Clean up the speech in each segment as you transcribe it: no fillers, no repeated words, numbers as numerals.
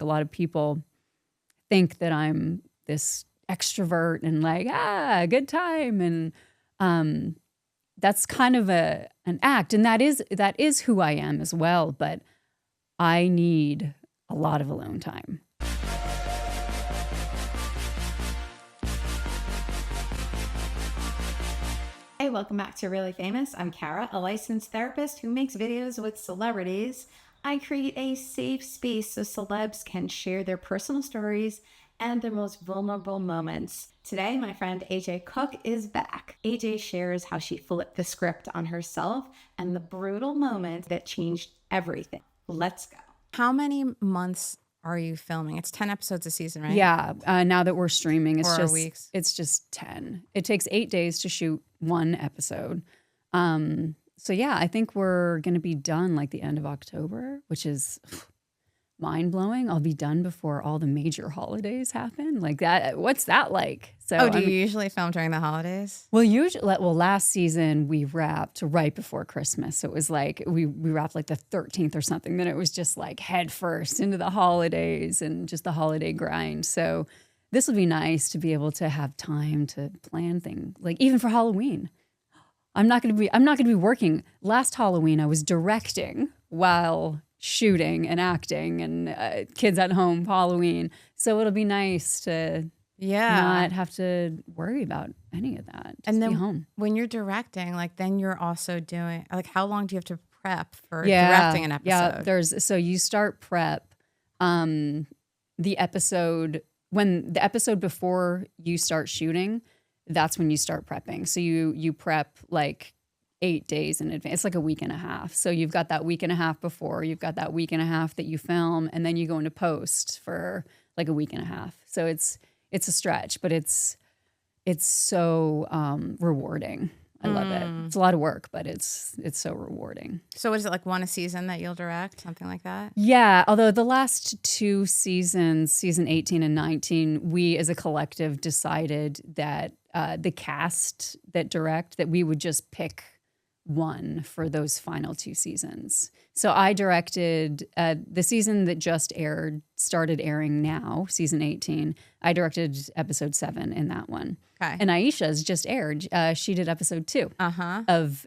A lot of people think that I'm this extrovert and like, good time. And that's kind of an act. And that is who I am as well. But I need a lot of alone time. Hey, welcome back to Really Famous. I'm Kara, a licensed therapist who makes videos with celebrities. I create a safe space so celebs can share their personal stories and their most vulnerable moments. Today, my friend AJ Cook is back. AJ shares how she flipped the script on herself and the brutal moment that changed everything. Let's go. How many months are you filming? It's 10 episodes a season, right? Yeah. Now that we're streaming, Or weeks? It's just 10. It takes 8 days to shoot one episode. So yeah, I think we're going to be done like the end of October, which is mind blowing. I'll be done before all the major holidays happen. Like that. What's that like? So do you usually film during the holidays? Well, last season we wrapped right before Christmas. So it was like we wrapped like the 13th or something. Then it was just like head first into the holidays and just the holiday grind. So this will be nice to be able to have time to plan things. Like even for Halloween, I'm not going to be working. Last Halloween I was directing while shooting and acting and kids at home Halloween. So it'll be nice to not have to worry about any of that. Just and then be home. When you're directing, like then you're also doing like how long do you have to prep for directing an episode? Yeah, so you start prep when the episode before you start shooting, that's when you start prepping. So you prep like 8 days in advance. It's like a week and a half. So you've got that week and a half before, you've got that week and a half that you film, and then you go into post for like a week and a half. So it's a stretch, but it's so rewarding. I love it. It's a lot of work, but it's so rewarding. So is it like one a season that you'll direct, something like that? Yeah, although the last 2 seasons, season 18 and 19, we as a collective decided that the cast that we would just pick one for those final 2 seasons. So I directed the season that just started airing now, season 18. I directed episode 7 in that one. Okay. And Aisha's just aired. She did episode 2 of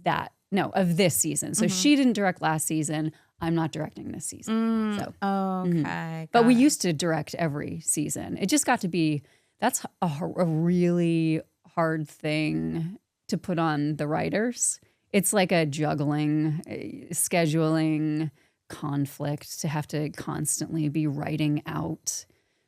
this season. So she didn't direct last season. I'm not directing this season. So okay. But we used to direct every season. It just got to be, that's a really hard thing to put on the writers. It's like a juggling, scheduling conflict to have to constantly be writing out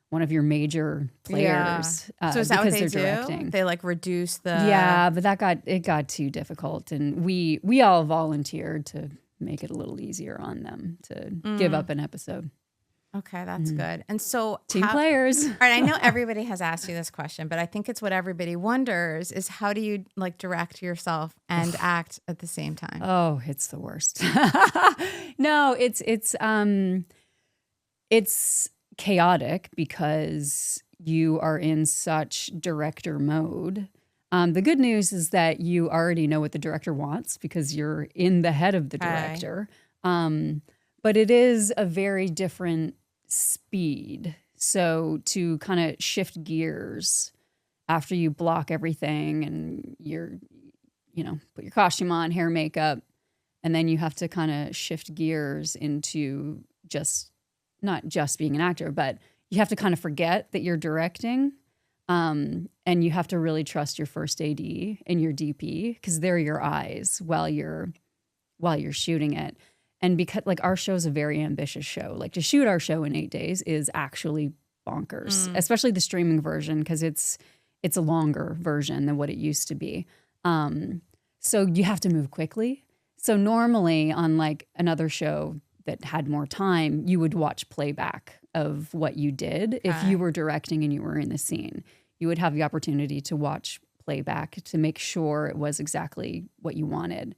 one of your major players. So is that because what they they're do? directing. They like reduce the... Yeah, but it got too difficult. And we all volunteered to make it a little easier on them to give up an episode. Okay, that's good. And so Team players. All right, I know everybody has asked you this question, but I think it's what everybody wonders is how do you like direct yourself and act at the same time? Oh, it's the worst. No, it's chaotic because you are in such director mode. The good news is that you already know what the director wants because you're in the head of the director. But it is a very different speed. So to kind of shift gears after you block everything and put your costume on, hair, makeup, and then you have to kind of shift gears into not just being an actor, but you have to kind of forget that you're directing. And you have to really trust your first AD and your DP because they're your eyes while you're shooting it. And because like our show's a very ambitious show, like to shoot our show in 8 days is actually bonkers, especially the streaming version because it's a longer version than what it used to be. So you have to move quickly. So normally on like another show that had more time, you would watch playback of what you did. If you were directing and you were in the scene, you would have the opportunity to watch playback to make sure it was exactly what you wanted.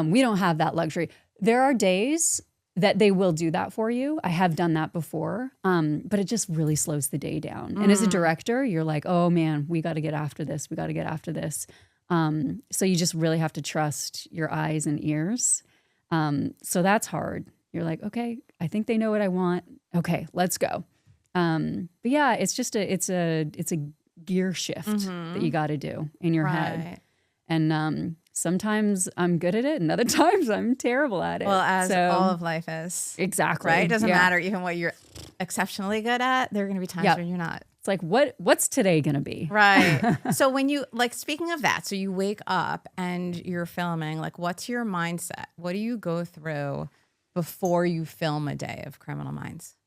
We don't have that luxury. There are days that they will do that for you. I have done that before, but it just really slows the day down. And as a director, you're like, oh man, we got to get after this. We got to get after this. So you just really have to trust your eyes and ears. So that's hard. You're like, okay, I think they know what I want. Okay, let's go. But yeah, it's just it's a gear shift that you got to do in your head. Right. And sometimes I'm good at it, and other times I'm terrible at it. Well, as So, all of life is. exactly. Right? It doesn't Yeah. matter even what you're exceptionally good at. There are going to be times Yep. when you're not. It's like, what's today gonna be? Right. So when you, like, speaking of that, so you wake up and you're filming, like, what's your mindset? What do you go through before you film a day of Criminal Minds?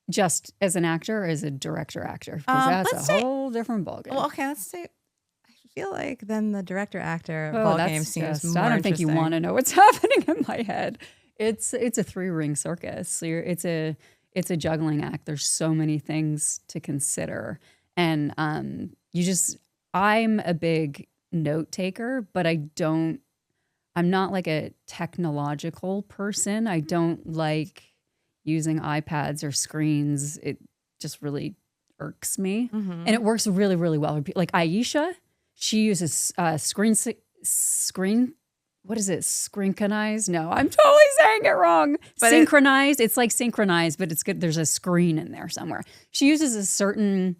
Just as an actor or as a director actor? Because let's that's a say- whole different ballgame. Well, okay, let's say, I feel like then the director actor Oh, ball that's game seems just- more I don't think you interesting. want to know what's happening in my head. It's a 3-ring circus. So it's a juggling act. There's so many things to consider, and I'm a big note taker, but I'm not like a technological person. I don't like using iPads or screens. It just really irks me, and it works really, really well. Like Aisha, she uses screen. What is it? Synchronized? No, I'm totally saying it wrong. But Synchronized. It's like synchronized, but it's good. There's a screen in there somewhere. She uses a certain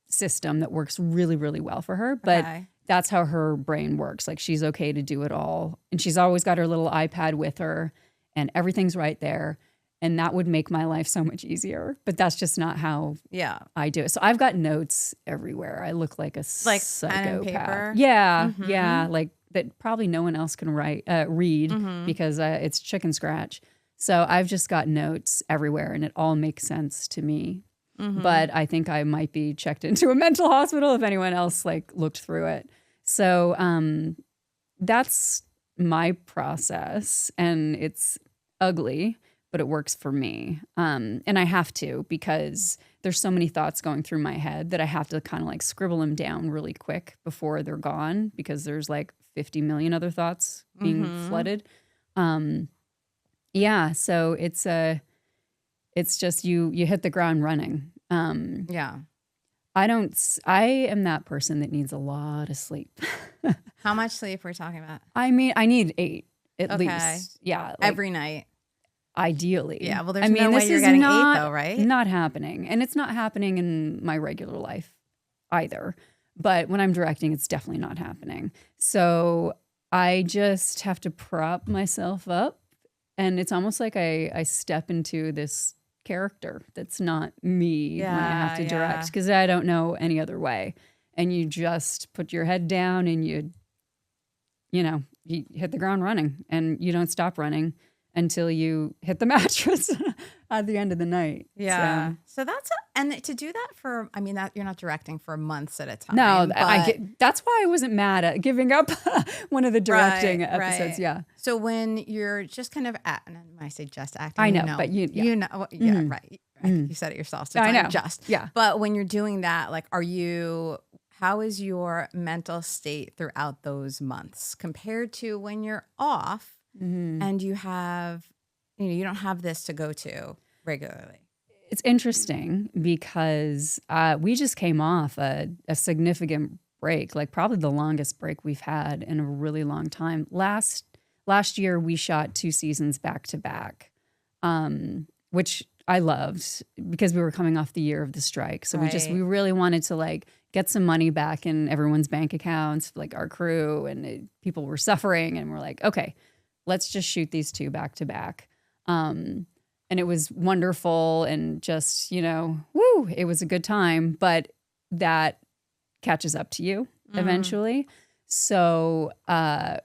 system that works really, really well for her, but Okay. that's how her brain works. Like she's okay to do it all. And she's always got her little iPad with her and everything's right there. And that would make my life so much easier. But that's just not how Yeah. I do it. So I've got notes everywhere. I look like a Like psychopath. pen and paper? Yeah, yeah. Like that probably no one else can read Mm-hmm. because it's chicken scratch. So I've just got notes everywhere and it all makes sense to me. Mm-hmm. But I think I might be checked into a mental hospital if anyone else like looked through it. So that's my process, and it's ugly, but it works for me. And I have to, because there's so many thoughts going through my head that I have to kind of like scribble them down really quick before they're gone, because there's like 50 million other thoughts being flooded. Yeah, so it's just you hit the ground running. Yeah. I am that person that needs a lot of sleep. How much sleep we're talking about? I mean, I need 8 at Okay. least. Yeah, like, Every night. ideally. Yeah, well, there's no way you're getting 8 though, right? Not happening. And it's not happening in my regular life either. But when I'm directing, it's definitely not happening. So I just have to prop myself up. And it's almost like I step into this character that's not me when I have to Yeah, direct, yeah. because I don't know any other way. And you just put your head down and you hit the ground running, and you don't stop running until you hit the mattress at the end of the night. Yeah. So that's and to do that for, I mean, that you're not directing for months at a time. No, but- that's why I wasn't mad at giving up one of the directing Right, episodes. right. Yeah. So when you're just kind of and when I say just acting, I know, but yeah. you know, yeah, right. You said it yourself. So it's I not know. just. Yeah. But when you're doing that, like, how is your mental state throughout those months compared to when you're off and you have, you don't have this to go to regularly? It's interesting because we just came off a significant break, like probably the longest break we've had in a really long time. Last year, we shot 2 seasons back to back, which I loved because we were coming off the year of the strike. So Right. we really wanted to like get some money back in everyone's bank accounts, like our crew, and people were suffering. And we're like, okay, let's just shoot these 2 back to back. And it was wonderful, and just, woo, it was a good time, but that catches up to you eventually. So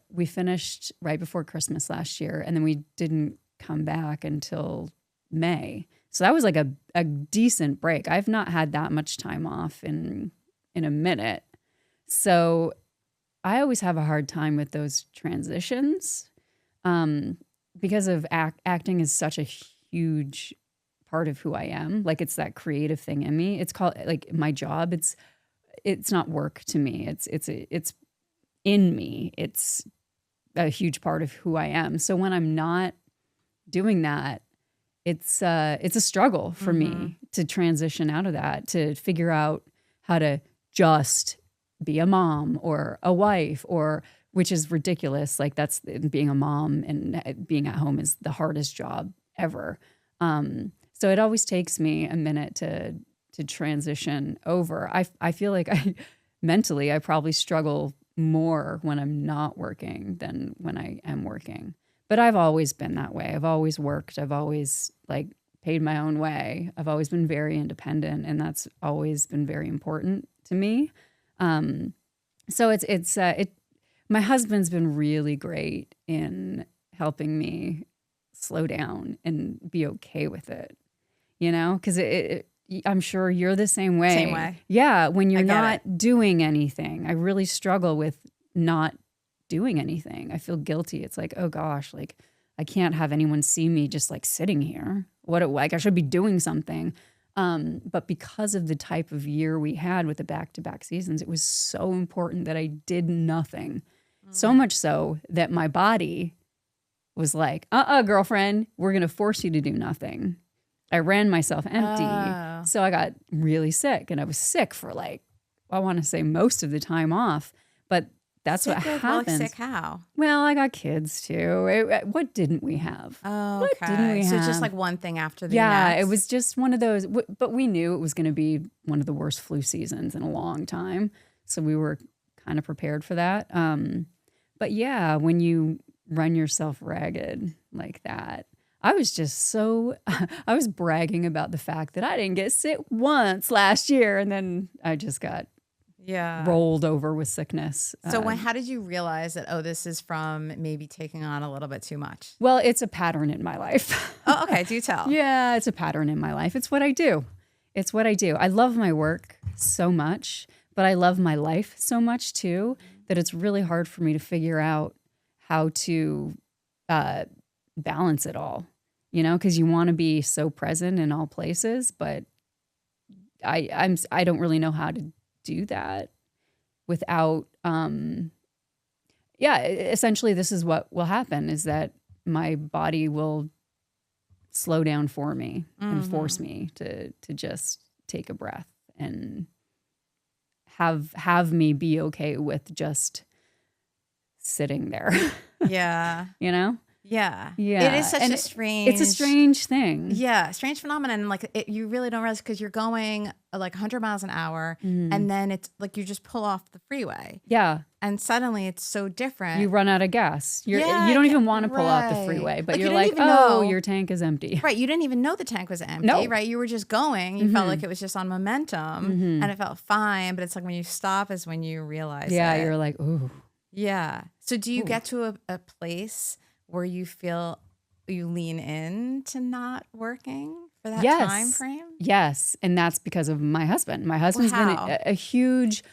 we finished right before Christmas last year, and then we didn't come back until May. So that was like a decent break. I've not had that much time off in a minute. So I always have a hard time with those transitions because of acting is such a huge part of who I am. Like, it's that creative thing in me. It's called, like, my job. It's not work to me. It's in me. It's a huge part of who I am. So when I'm not doing that, it's a struggle for me to transition out of that, to figure out how to just be a mom or a wife or which is ridiculous. Like that's being a mom and being at home is the hardest job ever. So it always takes me a minute to transition over. I feel like mentally I probably struggle more when I'm not working than when I am working. But I've always been that way. I've always worked. I've always like paid my own way. I've always been very independent, and that's always been very important to me. So my husband's been really great in helping me slow down and be okay with it, because I'm sure you're the same way. Same way. Yeah, when you're I get not doing anything, I really struggle with not doing anything. I feel guilty. It's like, oh gosh, like I can't have anyone see me just like sitting here. Like I should be doing something. But because of the type of year we had with the back-to-back seasons, it was so important that I did nothing. So much so that my body was like, girlfriend, we're going to force you to do nothing. I ran myself empty. Oh. So I got really sick, and I was sick for like, I want to say most of the time off, but that's Sick what with, happens. Like, sick how? Well, I got kids too. What didn't we have? Oh, What didn't we so it's have? just like one thing after the Yeah, next. it was just one of those, but we knew it was going to be one of the worst flu seasons in a long time. So we were kind of prepared for that. But yeah, when you run yourself ragged like that, I was just I was bragging about the fact that I didn't get sick once last year. And then I just got rolled over with sickness. So how did you realize that, this is from maybe taking on a little bit too much? Well, it's a pattern in my life. Oh, okay. Do tell. Yeah, it's a pattern in my life. It's what I do. It's what I do. I love my work so much, but I love my life so much too, that it's really hard for me to figure out how to balance it all, because you want to be so present in all places, but I don't really know how to do that without essentially this is what will happen, is that my body will slow down for me and force me to just take a breath and have me be okay with just sitting there. Yeah. Yeah. Yeah. It is such a strange. It's a strange thing. Yeah, strange phenomenon. Like you really don't realize, because you're going like 100 miles an hour, and then it's like you just pull off the freeway. Yeah. And suddenly it's so different. You run out of gas. You Yeah, don't even want to pull off the right. freeway, but Like, you you're didn't like, even know. your tank is empty. Right. You didn't even know the tank was empty, No. right? You were just going. You felt like it was just on momentum, and it felt fine. But it's like when you stop is when you realize Yeah, it. you're like, ooh. Yeah. So do you get to a place where you feel you lean in to not working for that time frame? Yes. And that's because of my husband. My husband's been How? a huge,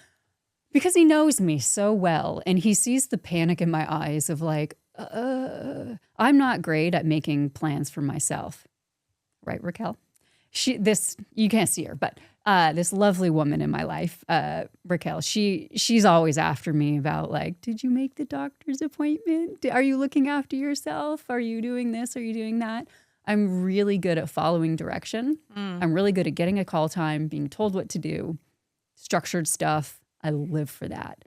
because he knows me so well, and he sees the panic in my eyes of like, I'm not great at making plans for myself. Right, Raquel? You can't see her, but this lovely woman in my life, Raquel, she's always after me about like, did you make the doctor's appointment? Are you looking after yourself? Are you doing this? Are you doing that? I'm really good at following direction. I'm really good at getting a call time, being told what to do, structured stuff. I live for that.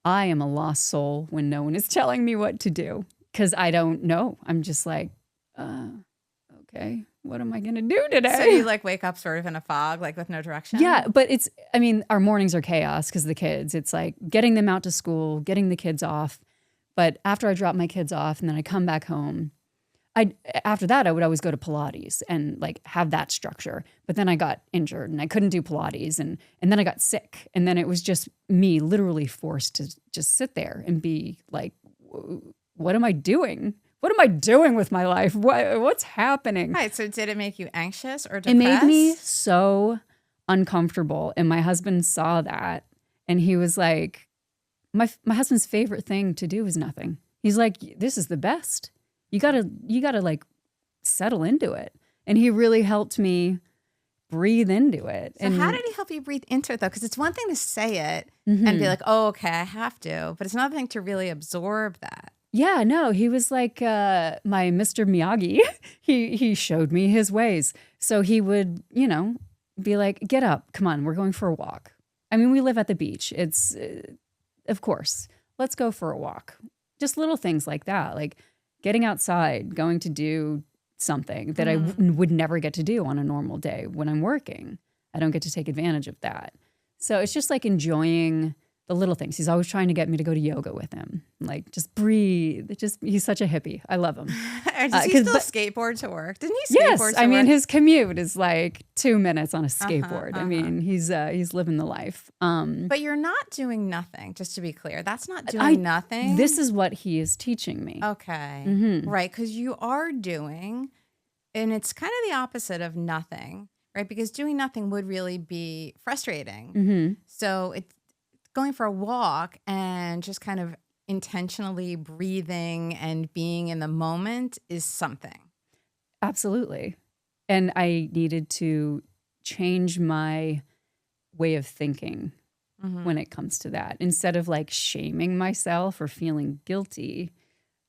I am a lost soul when no one is telling me what to do, because I don't know. I'm just like, okay, what am I going to do today? So you like wake up sort of in a fog, like with no direction? Yeah, but our mornings are chaos because of the kids. It's like getting them out to school, getting the kids off. But after I drop my kids off and then I come back home, after that, I would always go to Pilates and like have that structure. But then I got injured and I couldn't do Pilates, and then I got sick. And then it was just me literally forced to just sit there and be like, what am I doing? What am I doing with my life? What's happening? Right. So did it make you anxious or depressed? It made me so uncomfortable. And my husband saw that, and he was like, my husband's favorite thing to do is nothing. He's like, this is the best. You gotta like settle into it. And he really helped me breathe into it. So how did he help you breathe into it though? Because it's one thing to say it and be like, oh, okay, I have to. But it's another thing to really absorb that. Yeah, no, he was like my Mr. Miyagi. He showed me his ways. So he would, be like, get up, come on, we're going for a walk. I mean, we live at the beach. It's, of course, let's go for a walk. Just little things like that, like getting outside, going to do something that I would never get to do on a normal day when I'm working. I don't get to take advantage of that. So it's just like enjoying the little things. He's always trying to get me to go to yoga with him. Like, just breathe. He's such a hippie. I love him. Does he still skateboard to work? Didn't he skateboard Yes, to I work? mean, his commute is like 2 minutes on a skateboard. I mean, he's living the life. But you're not doing nothing, just to be clear. That's not doing nothing. This is what he is teaching me. Okay. Right, because you are doing, and it's kind of the opposite of nothing, right? Because doing nothing would really be frustrating. So it's going for a walk and just kind of intentionally breathing and being in the moment is something. Absolutely. And I needed to change my way of thinking when it comes to that. Instead of like shaming myself or feeling guilty,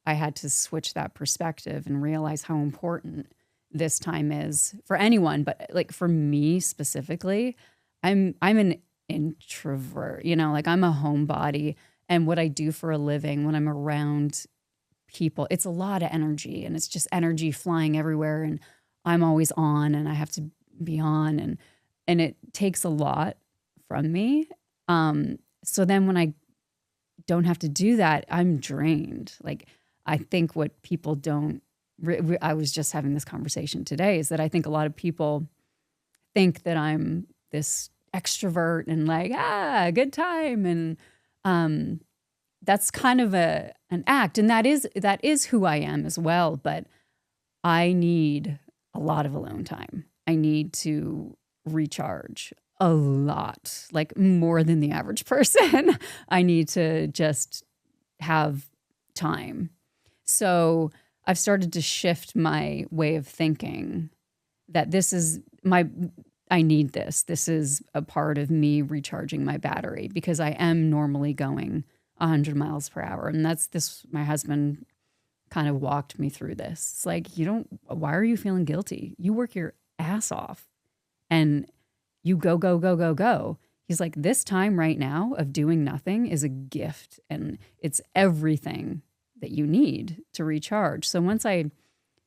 I had to switch that perspective and realize how important this time is for anyone. But like for me specifically, I'm an introvert, like I'm a homebody, and what I do for a living when I'm around people, it's a lot of energy, and it's just energy flying everywhere, and I'm always on, and I have to be on, and it takes a lot from me. So then when I don't have to do that, I'm drained. Like, I think what people don't, I was just having this conversation today, is that I think a lot of people think that I'm this extrovert and like, good time. And that's kind of an act. And that is who I am as well. But I need a lot of alone time. I need to recharge a lot, like more than the average person. I need to just have time. So I've started to shift my way of thinking that I need this. This is a part of me recharging my battery, because I am normally going 100 miles per hour. And my husband kind of walked me through this. It's like, why are you feeling guilty? You work your ass off and you go, go, go, go, go. He's like, this time right now of doing nothing is a gift, and it's everything that you need to recharge. So once I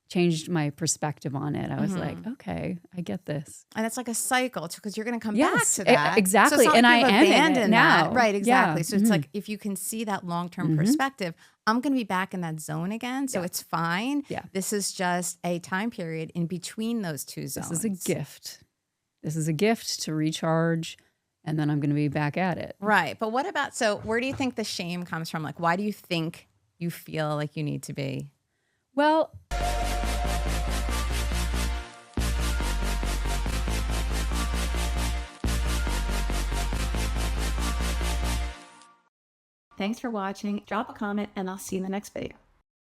changed my perspective on it, I was like, okay, I get this. And it's like a cycle, because you're going to come back to that. Exactly. So it's not And like I you've am in it abandoned now. that. Right, exactly. Yeah. So it's like, if you can see that long-term perspective, I'm going to be back in that zone again. So it's fine. Yeah. This is just a time period in between those two zones. This is a gift. This is a gift to recharge, and then I'm going to be back at it. Right. But what about, so where do you think the shame comes from? Like, why do you think you feel like you need to be? Well, Thanks for watching. Drop a comment and I'll see you in the next video.